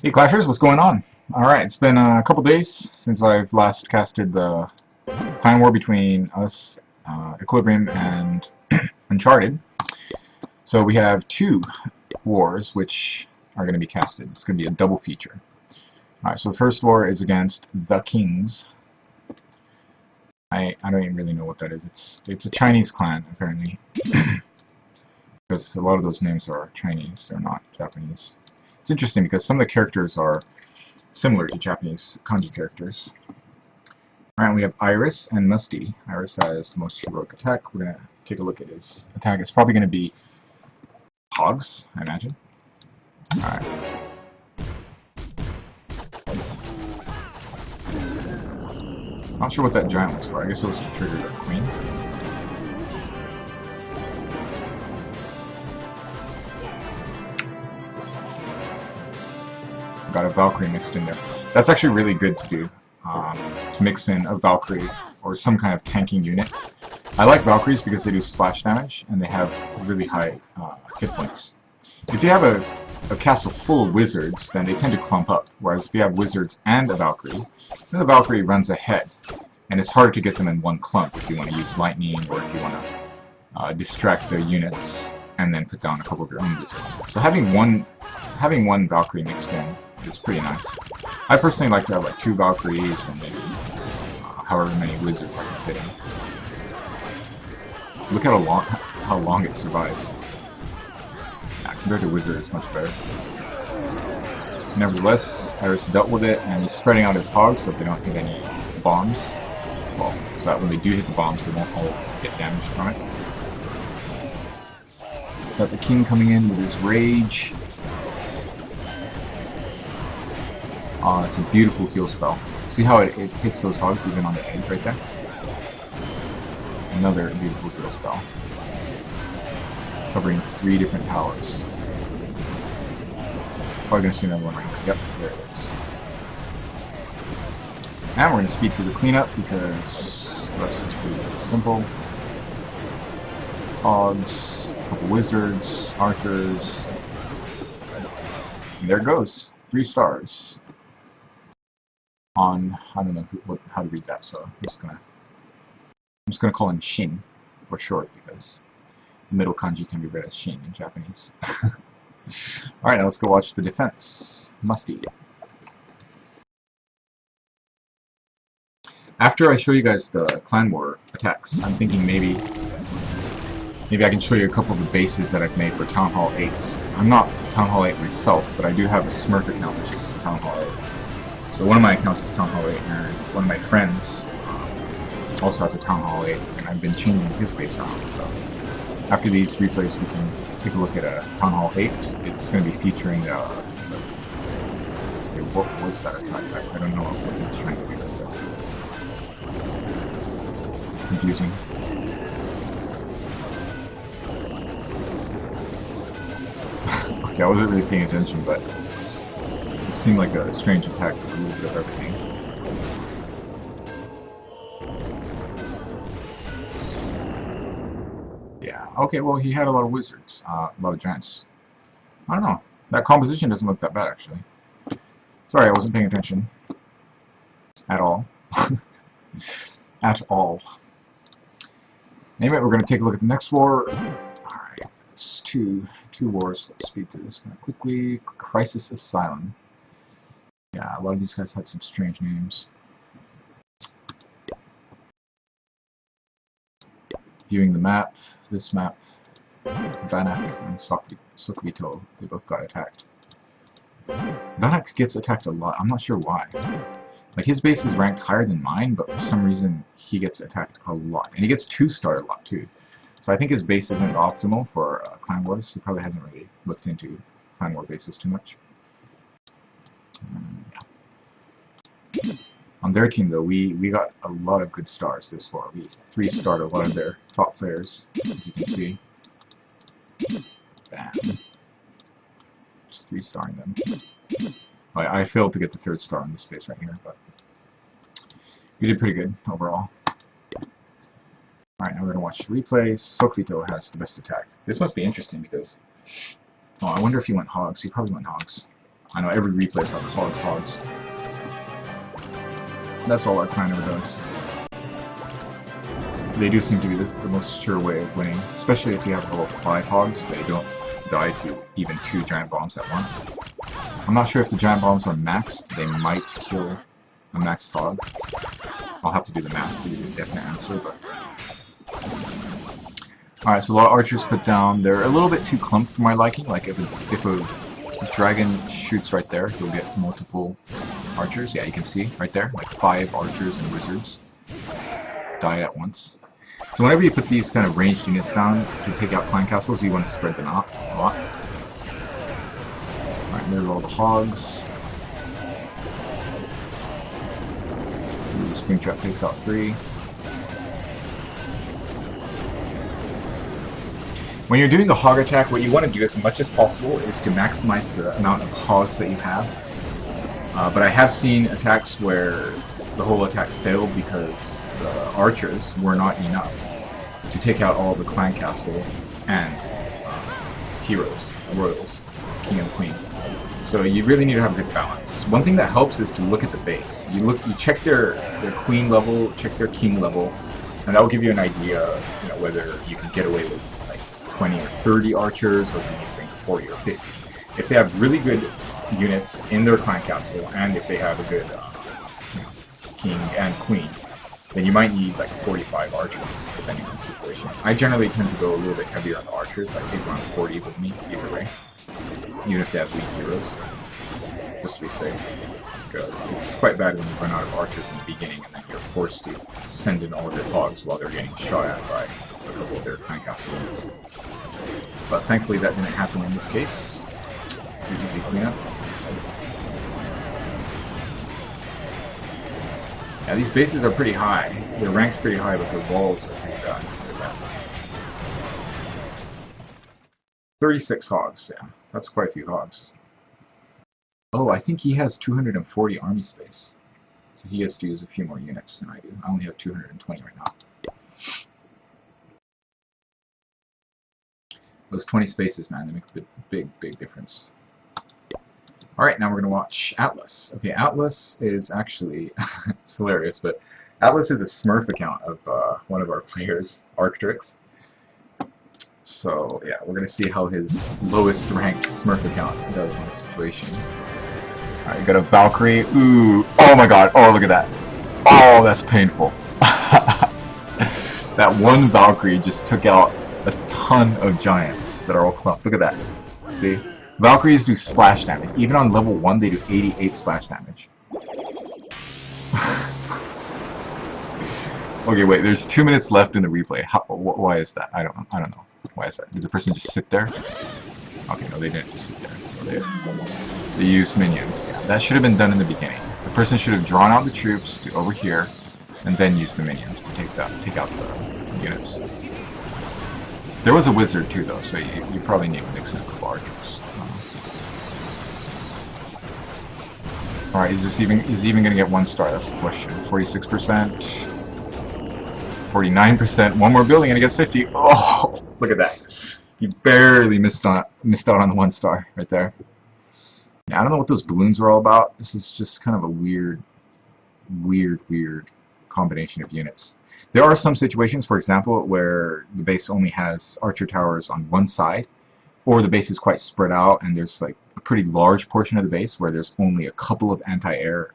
Hey Clashers, what's going on? Alright, it's been a couple days since I've last casted the clan war between us, Equilibrium, and Uncharted. So we have two wars which are going to be casted. It's going to be a double feature. Alright, so the first war is against the Kings. I don't even really know what that is. It's a Chinese clan, apparently. Because a lot of those names are Chinese, they're not Japanese. It's interesting because some of the characters are similar to Japanese kanji characters. Alright, we have Iris and Musty. Iris has the most heroic attack. We're going to take a look at his attack. It's probably going to be Hogs, I imagine. Alright. Not sure what that giant was for. I guess it was to trigger the queen. Got a Valkyrie mixed in there. That's actually really good to do, to mix in a Valkyrie or some kind of tanking unit. I like Valkyries because they do splash damage and they have really high hit points. If you have a castle full of wizards, then they tend to clump up, whereas if you have wizards and a Valkyrie, then the Valkyrie runs ahead, and it's harder to get them in one clump if you want to use lightning or if you want to distract the units and then put down a couple of your own wizards. So having one Valkyrie mixed in is pretty nice. I personally like to have like 2 Valkyries and maybe however many wizards I can fit in. Look at how long it survives. Yeah, compared to wizard, it's much better. Nevertheless, Iris dealt with it, and he's spreading out his hogs so that they don't hit any bombs. Well, so that when they do hit the bombs, they won't all get damaged from it. Got the king coming in with his rage. It's a beautiful heal spell. See how it hits those hogs even on the edge right there? Another beautiful heal spell. Covering 3 different towers. Probably going to see another one right here. Yep, there it is. Now we're going to speed through the cleanup because the rest is pretty simple. Hogs, a couple wizards, archers. And there it goes. 3 stars. On, I don't know how to read that, so I'm just gonna call him Shin for short because the middle kanji can be read as Shin in Japanese. Alright, now let's go watch the defense. Musty. After I show you guys the clan war attacks, I'm thinking maybe I can show you a couple of the bases that I've made for Town Hall 8s. I'm not Town Hall 8 myself, but I do have a Smirk account which is Town Hall 8. So one of my accounts is Town Hall 8, and one of my friends also has a Town Hall 8, and I've been changing his base around. So after these replays, we can take a look at a Town Hall 8. It's going to be featuring what was that attack? I don't know what it's trying to do right there. Confusing. Okay, I wasn't really paying attention, but it seemed like a strange attack with a little bit of everything. Yeah, okay, well he had a lot of wizards, a lot of giants. I don't know, that composition doesn't look that bad actually. Sorry, I wasn't paying attention. At all. At all. Anyway, we're going to take a look at the next war. Alright, it's two wars. Let's speed through this one quickly. Crisis Asylum. Yeah, a lot of these guys had some strange names. Viewing the map, this map, Vanak and Sukvito, they both got attacked. Vanak gets attacked a lot, I'm not sure why. Like, his base is ranked higher than mine, but for some reason he gets attacked a lot. And he gets 2-star a lot too. So I think his base isn't optimal for Clan Wars. He probably hasn't really looked into Clan War bases too much. Yeah. On their team, though, we got a lot of good stars this war. We 3-starred a lot of their top players, as you can see. Bam. Just 3-starring them. I failed to get the 3rd star on this base right here, but we did pretty good overall. Alright, now we're going to watch replays. Sokvito has the best attack. This must be interesting because... Oh, I wonder if he went hogs. He probably went hogs. I know every replay is like hogs, hogs. That's all our clan ever does. They do seem to be the most sure way of winning, especially if you have all 5 hogs. They don't die to even 2 giant bombs at once. I'm not sure if the giant bombs are maxed. They might kill a maxed hog. I'll have to do the math to give you a definite answer, but... Alright, so a lot of archers put down. They're a little bit too clumped for my liking. Like, if a dragon shoots right there, he'll get multiple archers. Yeah, you can see right there, like 5 archers and wizards die at once. So whenever you put these kind of ranged units down to take out clan castles, you want to spread them out a lot. Alright, there's all the hogs. Ooh, the spring trap takes out 3. When you're doing the hog attack, what you want to do as much as possible is to maximize the amount of hogs that you have. But I have seen attacks where the whole attack failed because the archers were not enough to take out all the clan castle and heroes, royals, king and queen. So you really need to have a good balance. One thing that helps is to look at the base. You check their queen level, check their king level, and that will give you an idea, you know, whether you can get away with like 20 or 30 archers, or you need to bring 40 or 50. If they have really good units in their clan castle, and if they have a good you know, king and queen, then you might need like 45 archers, depending on the situation. I generally tend to go a little bit heavier on the archers. I take around 40 with me, either way, even if they have weak heroes, just to be safe. Because it's quite bad when you run out of archers in the beginning, and then you're forced to send in all of your hogs while they're getting shot at by a couple of their clan castle units. But thankfully that didn't happen in this case. Pretty easy cleanup. Yeah, these bases are pretty high. They're ranked pretty high, but their walls are pretty bad. 36 hogs, yeah. That's quite a few hogs. Oh, I think he has 240 army space. So he has to use a few more units than I do. I only have 220 right now. Those 20 spaces, man, they make a big difference. Alright, now we're going to watch Atlas. Okay, Atlas is actually, it's hilarious, but Atlas is a Smurf account of one of our players, Arctrix. So, yeah, we're going to see how his lowest ranked Smurf account does in this situation. Alright, you got a Valkyrie. Ooh, oh my god, oh look at that. Oh, that's painful. That one Valkyrie just took out a ton of giants that are all clumped. Look at that. See? Valkyries do splash damage. Even on level 1, they do 88 splash damage. Okay, wait. There's 2 minutes left in the replay. Why is that? I don't know. Why is that? Did the person just sit there? Okay, no, they didn't just sit there. So they used minions. Yeah, that should have been done in the beginning. The person should have drawn out the troops to over here, and then used the minions to take out the units. There was a wizard too, though, so you probably need to mix in a couple archers. Alright, is he even going to get 1 star? That's the question. 46%, 49%. One more building and he gets 50. Oh, look at that! He barely missed out on the 1 star right there. Yeah, I don't know what those balloons are all about. This is just kind of a weird combination of units. There are some situations, for example, where the base only has archer towers on one side, or the base is quite spread out and there's like a pretty large portion of the base where there's only a couple of anti-air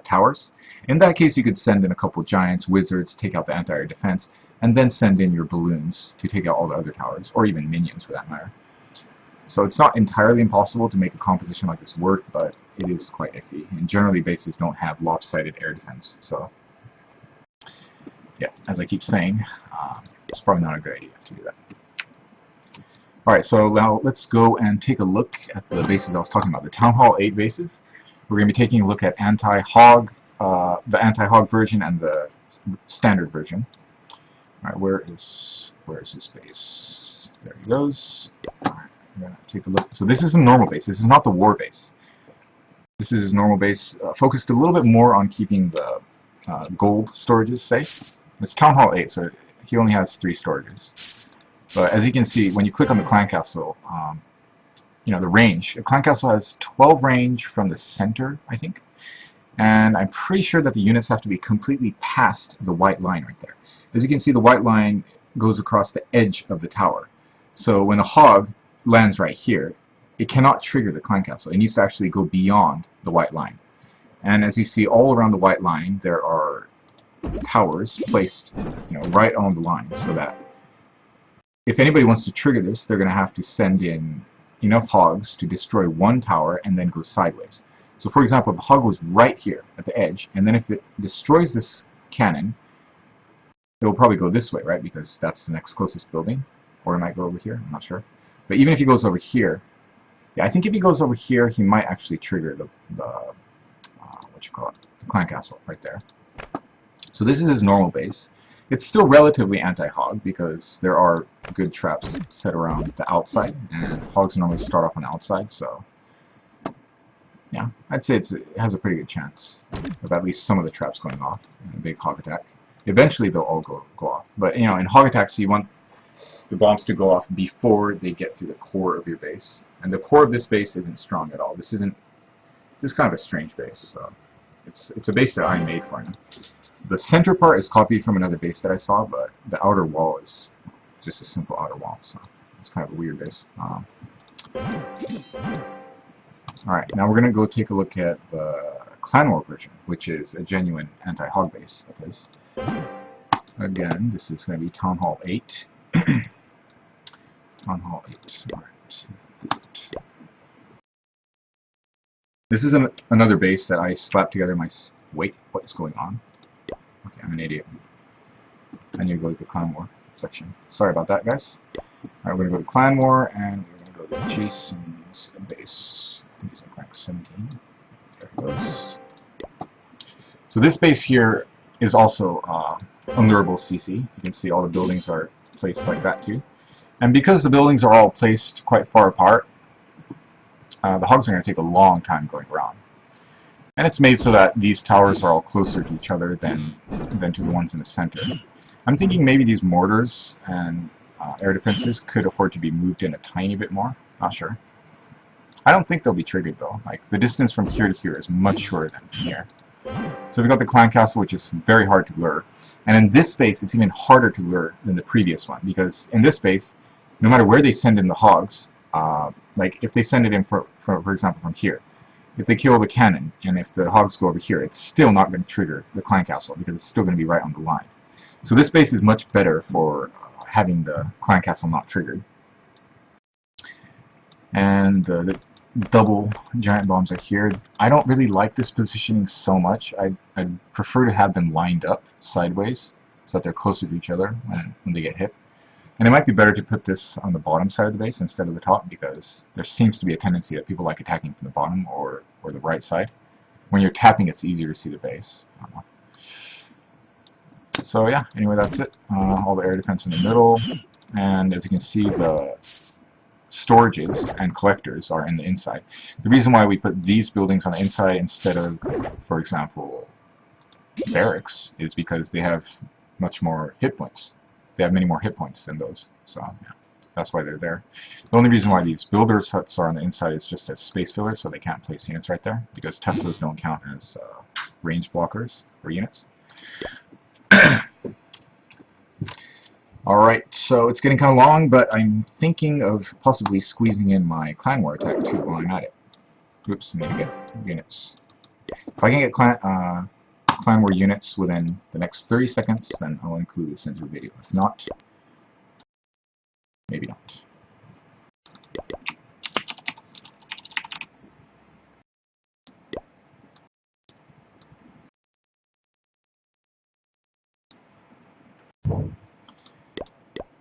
towers. In that case, you could send in a couple giants, wizards, take out the anti-air defense, and then send in your balloons to take out all the other towers, or even minions for that matter. So it's not entirely impossible to make a composition like this work, but it is quite iffy. And generally bases don't have lopsided air defense, so yeah, as I keep saying, it's probably not a good idea to do that. Alright, so now let's go and take a look at the bases I was talking about, the Town Hall 8 bases. We're going to be taking a look at anti-hog, the anti-hog version and the standard version. Alright, where is his base? There he goes. Alright, we're going to take a look. So this is a normal base. This is not the war base. This is his normal base, focused a little bit more on keeping the gold storages safe. It's Town Hall 8, so he only has 3 storages. But as you can see, when you click on the clan castle, the range. A clan castle has 12 range from the center, I think. And I'm pretty sure that the units have to be completely past the white line right there. As you can see, the white line goes across the edge of the tower. So when a hog lands right here, it cannot trigger the clan castle. It needs to actually go beyond the white line. And as you see, all around the white line, there are towers placed right on the line, so that if anybody wants to trigger this, they're going to have to send in enough hogs to destroy one tower and then go sideways. So for example, the hog goes right here at the edge, and then if it destroys this cannon, it will probably go this way, right? Because that's the next closest building. Or it might go over here, I'm not sure. But even if he goes over here, yeah, I think if he goes over here, he might actually trigger the clan castle right there. So this is his normal base. It's still relatively anti-hog because there are good traps set around the outside, and hogs normally start off on the outside, so yeah, I'd say it has a pretty good chance of at least some of the traps going off in a big hog attack. Eventually they'll all go off, but in hog attacks you want the bombs to go off before they get through the core of your base, and the core of this base isn't strong at all. This is kind of a strange base, so it's a base that I made for him. The center part is copied from another base that I saw, but the outer wall is just a simple outer wall, so it's kind of a weird base. Alright, now we're going to go take a look at the Clan War version, which is a genuine anti-hog base of his. Again, this is going to be Town Hall 8. Town Hall 8. Alright, visit. This is another base that I slapped together wait, what is going on? Okay, I'm an idiot. I need to go to the Clan War section. Sorry about that, guys. Alright, we're going to go to Clan War, and we're going to go to Jason's base. I think he's like rank 17. There he goes. So this base here is also unlurable CC. You can see all the buildings are placed like that too. And because the buildings are all placed quite far apart, the hogs are going to take a long time going around. And it's made so that these towers are all closer to each other than to the ones in the center. I'm thinking maybe these mortars and air defenses could afford to be moved in a tiny bit more. Not sure. I don't think they'll be triggered though. Like, the distance from here to here is much shorter than here. So we've got the clan castle, which is very hard to lure. And in this space, it's even harder to lure than the previous one, because in this space, no matter where they send in the hogs, like if they send it in, for example, from here, if they kill the cannon, and if the hogs go over here, it's still not going to trigger the clan castle, because it's still going to be right on the line. So this base is much better for having the clan castle not triggered. And the double giant bombs are here. I don't really like this positioning so much. I'd prefer to have them lined up sideways so that they're closer to each other when they get hit. And it might be better to put this on the bottom side of the base instead of the top, because there seems to be a tendency that people like attacking from the bottom or the right side. When you're tapping, it's easier to see the base. So yeah, anyway, that's it. All the air defense in the middle, and as you can see, the storages and collectors are in the inside. The reason why we put these buildings on the inside instead of, for example, barracks is because they have much more hit points. They have many more hit points than those, so yeah, that's why they're there. The only reason why these builders' huts are on the inside is just as space fillers, so they can't place units right there, because Teslas don't count as range blockers for units. Alright, so it's getting kind of long, but I'm thinking of possibly squeezing in my Clan War attack too while I'm at it. Oops, I need to get units. If I can get Clan War units within the next 30 seconds, then I'll include this into the video. If not, maybe not.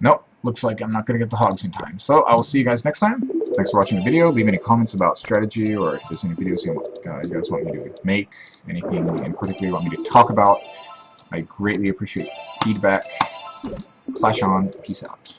Nope, looks like I'm not going to get the hogs in time. So I will see you guys next time. Thanks for watching the video. Leave any comments about strategy, or if there's any videos you guys want me to make, anything in particular you want me to talk about. I greatly appreciate feedback. Clash on. Peace out.